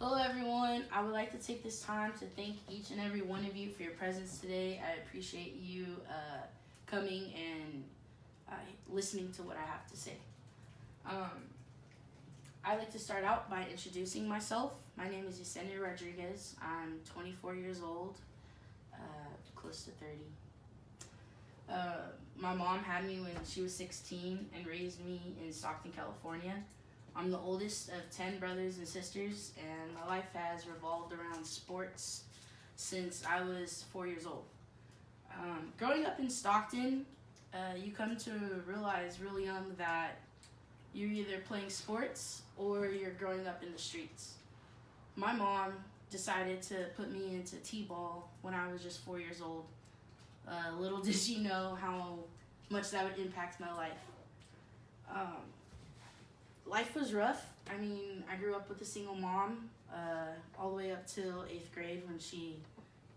Hello, everyone. I would like to take this time to thank each and every one of you for your presence today. I appreciate you coming and uh, listening to what I have to say. Um, I'd like to start out by introducing myself. My name is Yesenia Rodriguez. I'm 24 years old, close to 30. My mom had me when she was 16 and raised me in Stockton, California. I'm the oldest of 10 brothers and sisters, and my life has revolved around sports since I was 4 years old. Growing up in Stockton, you come to realize real young that you're either playing sports or you're growing up in the streets. My mom decided to put me into T-ball when I was just 4 years old. Little did she know how much that would impact my life. Life was rough. I mean, I grew up with a single mom all the way up till 8th grade when she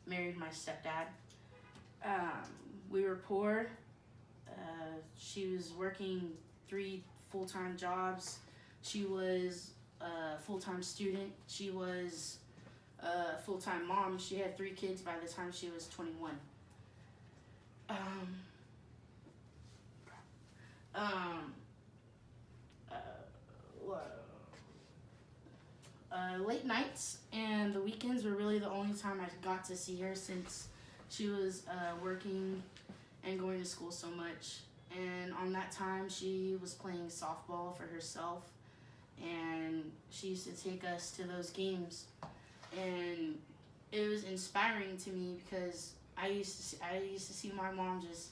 married my stepdad. We were poor. She was working 3 full-time jobs. She was a full-time student. She was a full-time mom. She had 3 kids by the time she was 21. Um, um, Late nights and the weekends were really the only time I got to see her since she was working and going to school so much. And on that time, she was playing softball for herself, and she used to take us to those games. And it was inspiring to me because I used to see my mom just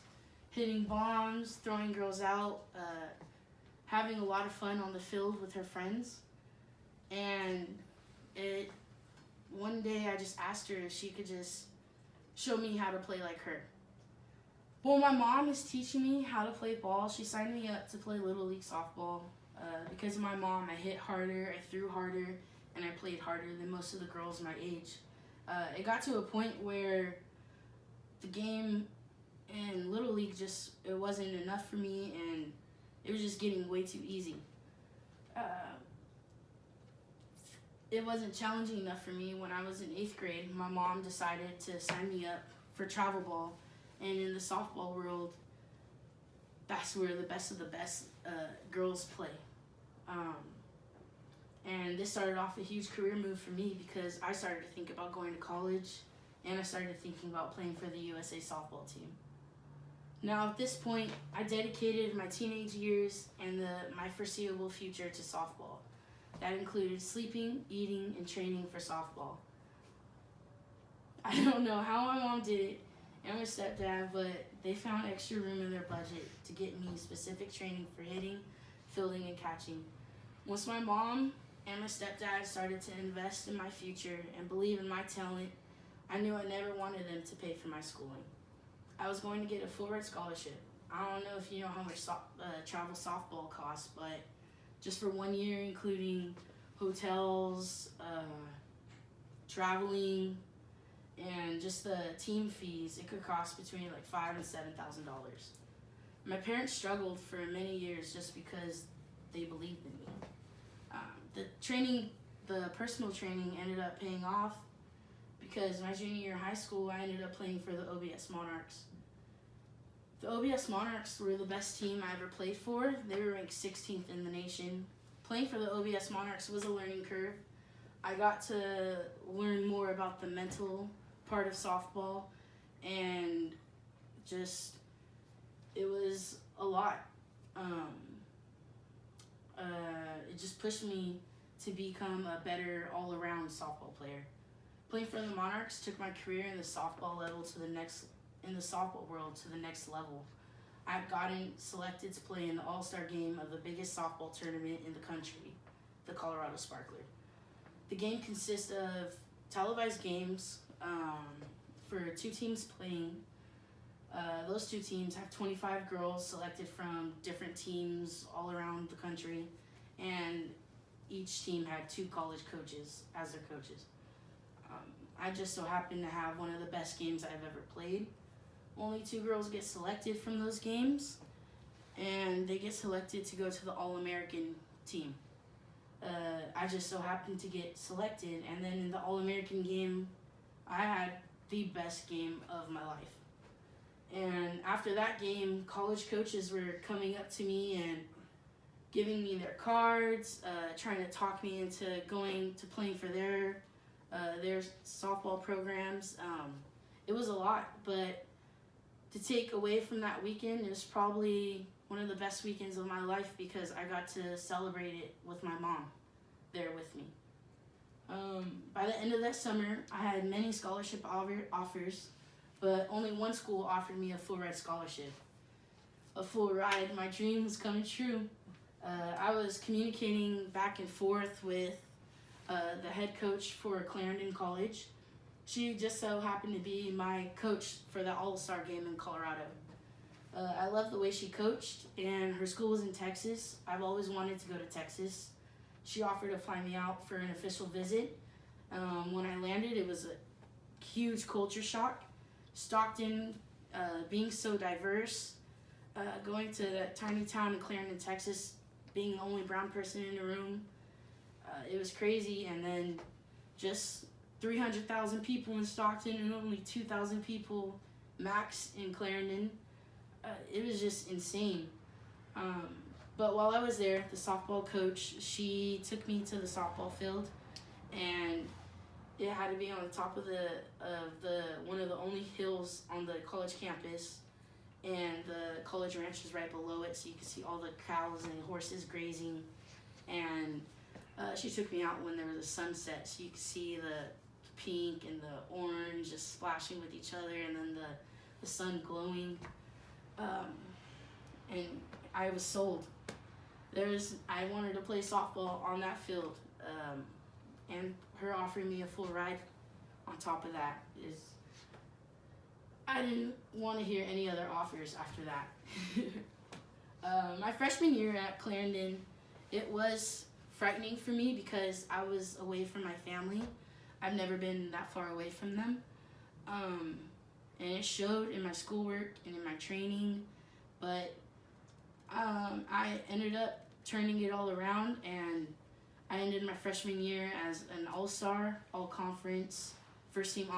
hitting bombs, throwing girls out, having a lot of fun on the field with her friends. And one day I just asked her if she could just show me how to play like her. Well, my mom is teaching me how to play ball. She signed me up to play Little League softball. Because of my mom, I hit harder, I threw harder, and I played harder than most of the girls my age. It got to a point where the game in Little League it wasn't enough for me, and it was just getting way too easy. It wasn't challenging enough for me. When I was in 8th grade, my mom decided to sign me up for travel ball. And in the softball world, that's where the best of the best girls play. And this started off a huge career move for me because I started to think about going to college, and I started thinking about playing for the USA softball team. Now at this point, I dedicated my teenage years and my foreseeable future to softball. That included sleeping, eating, and training for softball. I don't know how my mom did it and my stepdad, but they found extra room in their budget to get me specific training for hitting, fielding, and catching. Once my mom and my stepdad started to invest in my future and believe in my talent, I knew I never wanted them to pay for my schooling. I was going to get a full ride scholarship. I don't know if you know how much travel softball costs, but just for 1 year, including hotels, traveling, and just the team fees, it could cost between like $5,000 and $7,000. My parents struggled for many years just because they believed in me. The personal training ended up paying off because my junior year of high school, I ended up playing for the OBS Monarchs. The OBS Monarchs were the best team I ever played for. They were ranked 16th in the nation. Playing for the OBS Monarchs was a learning curve. I got to learn more about the mental part of softball, and it was a lot. It just pushed me to become a better all-around softball player. Playing for the Monarchs took my career in the softball world to the next level. I've gotten selected to play in the All-Star game of the biggest softball tournament in the country, the Colorado Sparkler. The game consists of televised games for 2 teams playing. Those 2 teams have 25 girls selected from different teams all around the country, and each team had 2 college coaches as their coaches. I just so happen to have one of the best games I've ever played. Only 2 girls get selected from those games, and they get selected to go to the All-American team. I just so happened to get selected. And then in the All-American game, I had the best game of my life. And after that game, college coaches were coming up to me and giving me their cards, trying to talk me into going to playing for their softball programs. It was a lot, but to take away from that weekend, it was probably one of the best weekends of my life because I got to celebrate it with my mom there with me. By the end of that summer, I had many scholarship offers, but only one school offered me a full ride scholarship. A full ride, my dream was coming true. I was communicating back and forth with the head coach for Clarendon College. She just so happened to be my coach for the All-Star game in Colorado. I love the way she coached, and her school was in Texas. I've always wanted to go to Texas. She offered to fly me out for an official visit. When I landed, it was a huge culture shock. Stockton, being so diverse, going to that tiny town in Clarendon, Texas, being the only brown person in the room, it was crazy. And then just 300,000 people in Stockton and only 2,000 people max in Clarendon. It was just insane. But while I was there, the softball coach, she took me to the softball field, and it had to be on the top of the one of the only hills on the college campus, and the college ranch is right below it, so you could see all the cows and horses grazing. And she took me out when there was a sunset, so you could see the pink and the orange just splashing with each other, and then the sun glowing. And I was sold. I wanted to play softball on that field, and her offering me a full ride on top of that is, I didn't want to hear any other offers after that. My freshman year at Clarendon, it was frightening for me because I was away from my family. I've never been that far away from them. And it showed in my schoolwork and in my training, but I ended up turning it all around, and I ended my freshman year as an all-star, all-conference, first-team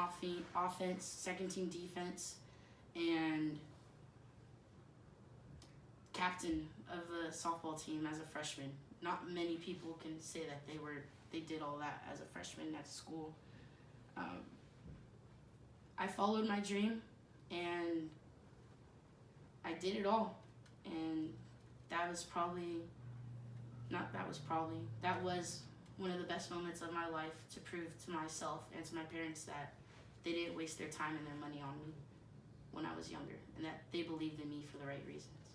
offense, second-team defense, and captain of the softball team as a freshman. Not many people can say that they did all that as a freshman at school. I followed my dream, and I did it all. And that was one of the best moments of my life, to prove to myself and to my parents that they didn't waste their time and their money on me when I was younger, and that they believed in me for the right reasons.